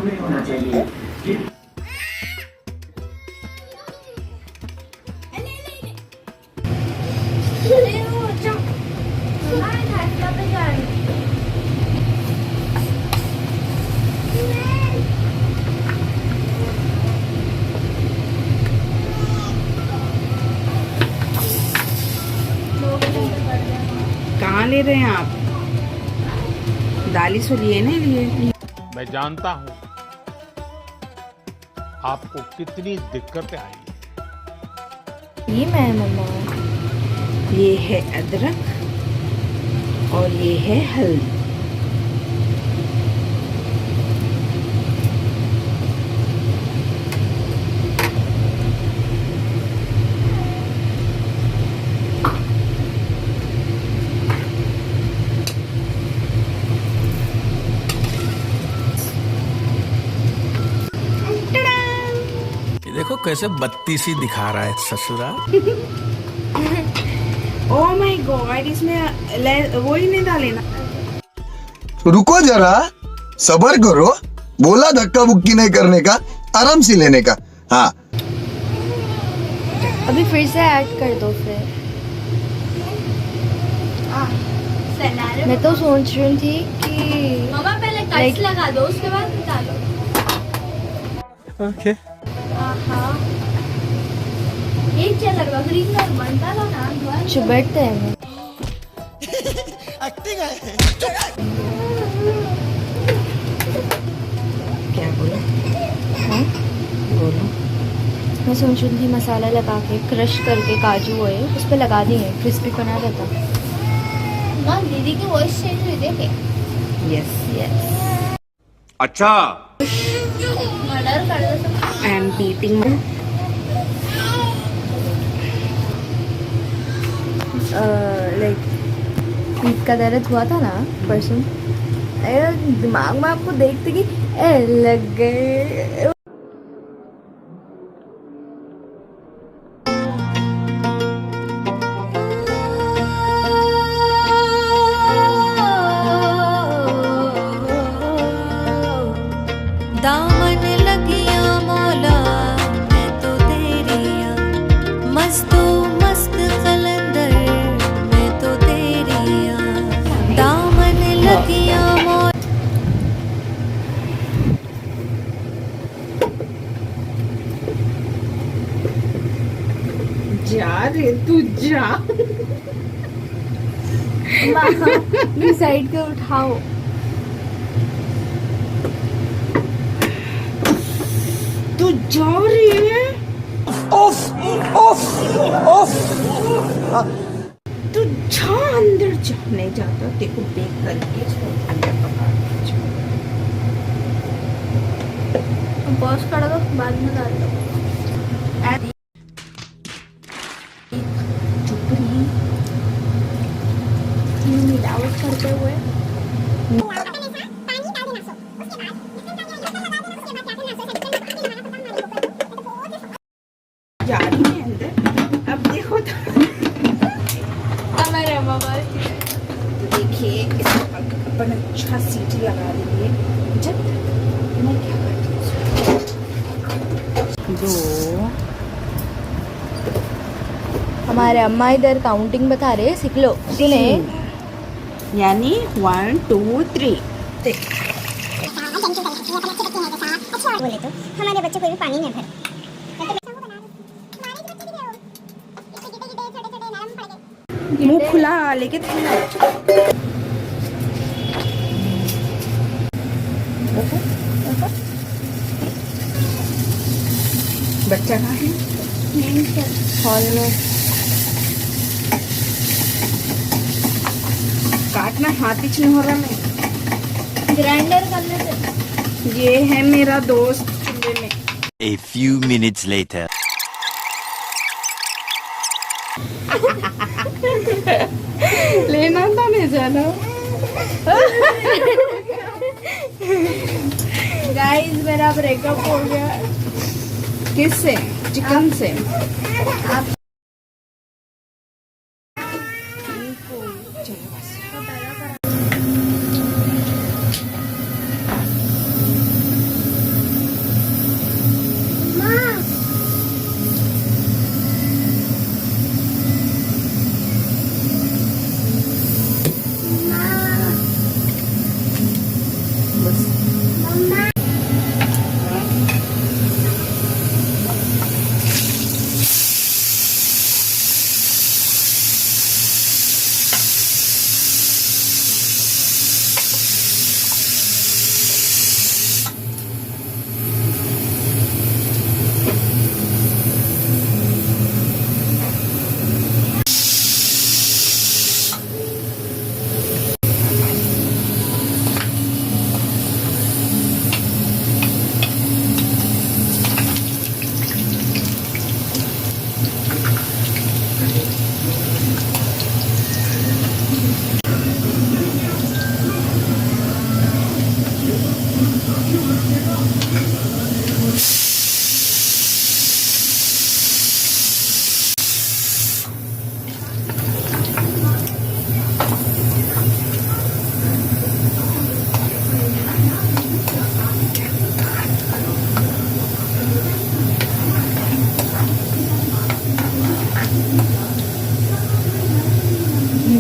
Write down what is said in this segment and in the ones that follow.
नहीं होना चाहिए। कहाँ ले रहे हैं आप? दाली से लिए नहीं लिए? मैं जानता हूं आपको कितनी दिक्कतें आई हैं। ये मैं मम्मा, ये है अदरक और ये है हल्दी। देखो कैसे बत्तीसी दिखा रहा है ससुरा। ओह माय गॉड, इसमें वो ही नहीं डाले ना। रुको जरा, सबर करो। बोला धक्का बुक्की नहीं करने का, आराम से लेने का। हाँ, अभी फिर से ऐड कर दो फिर। मैं तो सोच रही थी कि मामा पहले कट्स लगा दो, उसके बाद डालो। ओके। ये क्या लगा ग्रीन कलर बनता लो ना चिबड़ते हैं। क्या बोला? हाँ बोलो। मैं सोच रही थी मसाला लगा के क्रश करके काजू हुए उस पर लगा दिए, क्रिस्पी बना रहता। माँ दीदी की वॉइस चेंज हुई देखे। Yes yes. अच्छा मर्डर कर दो सब। I am beating. लाइक पीठ का दर्द हुआ था ना परसों, दिमाग में आपको देखते कि लग गए। दामन लगिया मौला मैं तो तेरिया, मस्तो मस्त कलंदर मैं तो तेरिया, दामन लगिया मौला। जा रे तू जा। साइड के उठाओ। तू जा रही है? तू जा अंदर जा। नहीं जाता, देखो बेक करके अंदर पका के। पॉज कर दो, बाद में डाल दो। चुप रही। मिलावट करते हुए जा रही है अंदर। अब देखो तो हमारे मामा देखिए इसको अपन अच्छा सीटी लगा देंगे। जब मैं क्या करती हूँ, दो। हमारे अम्मा इधर काउंटिंग बता रहे, सीख लो सुने। यानी 1 2 3। बोले तो हमारे बच्चों को भी पानी में भर। मुंह खुला लेके बच्चा कहाँ है? हॉल में। काटना हाथ ही नहीं हो रहा। मैं ग्राइंडर करने से। ये है मेरा दोस्त चूल्हे में। A few minutes later. लेना था नहीं जाना। गाइस मेरा ब्रेकअप हो गया। किससे? चिकन से। आप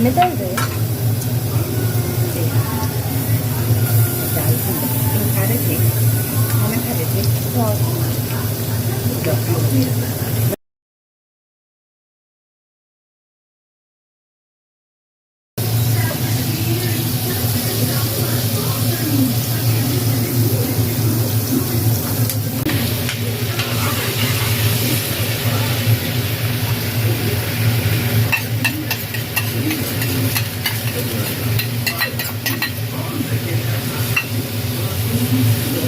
में डाल दे। खा रहे थे, खाना खा रहे थे।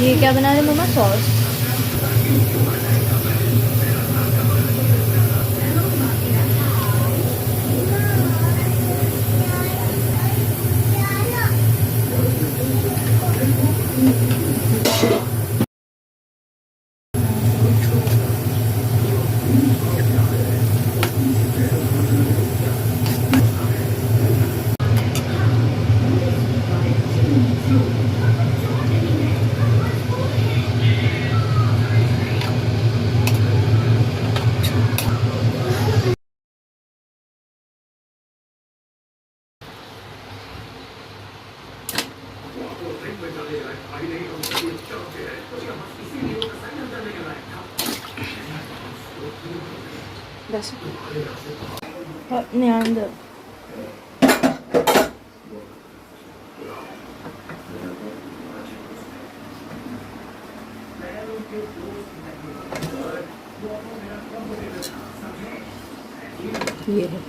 ये क्या बना रहे मम्मा? सॉस। बस अपने अंदर ये है।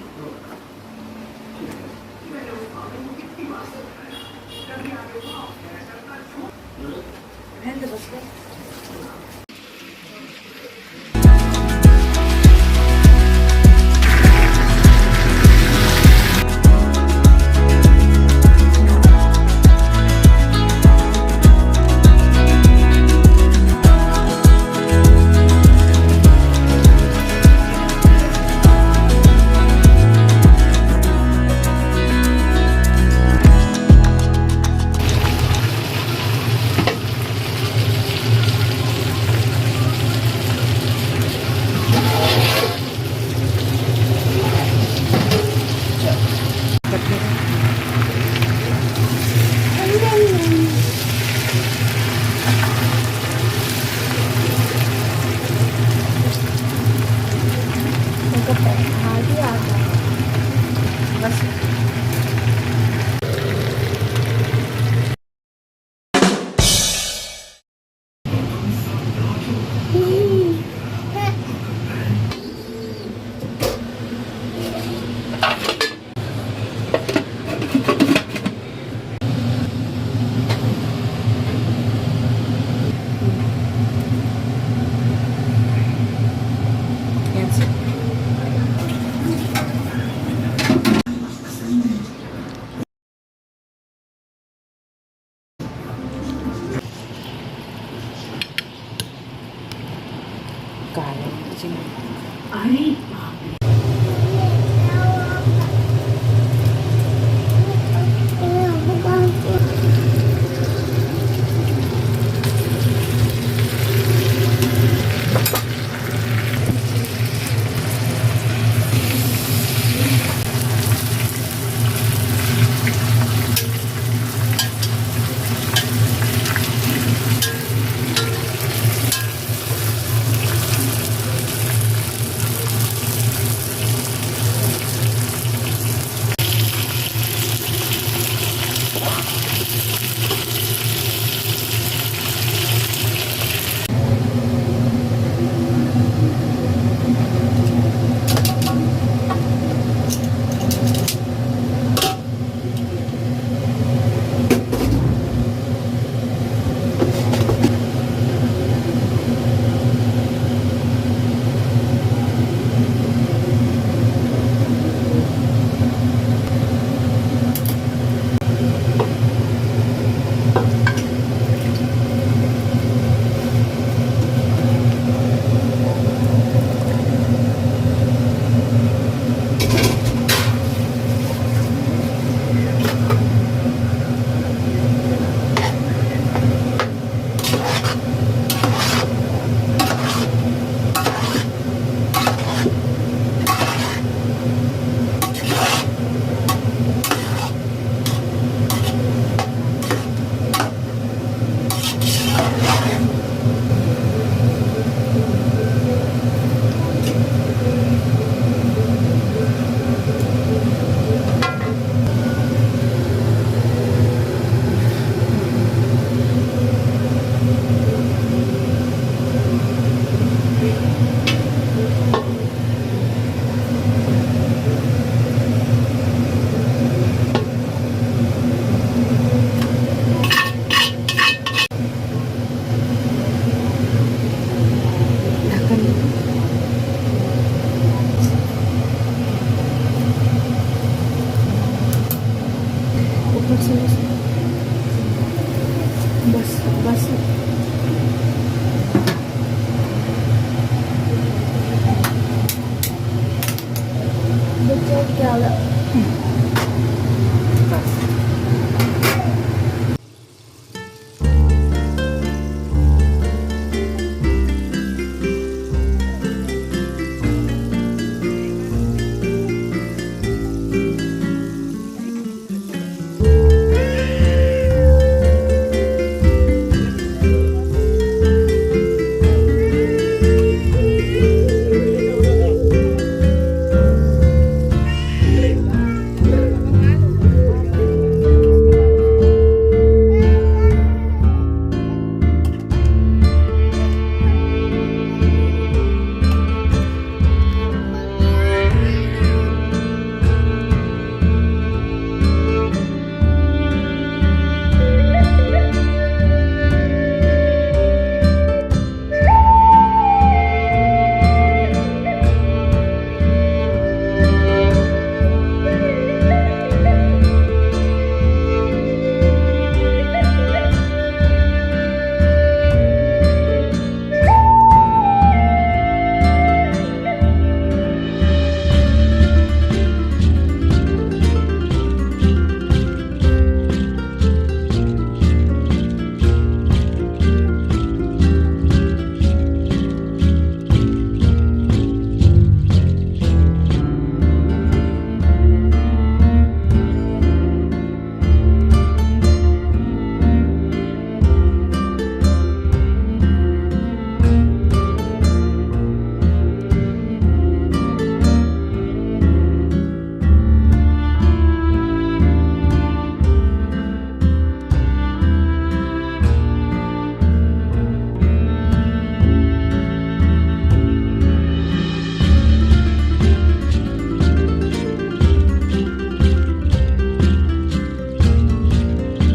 बस बस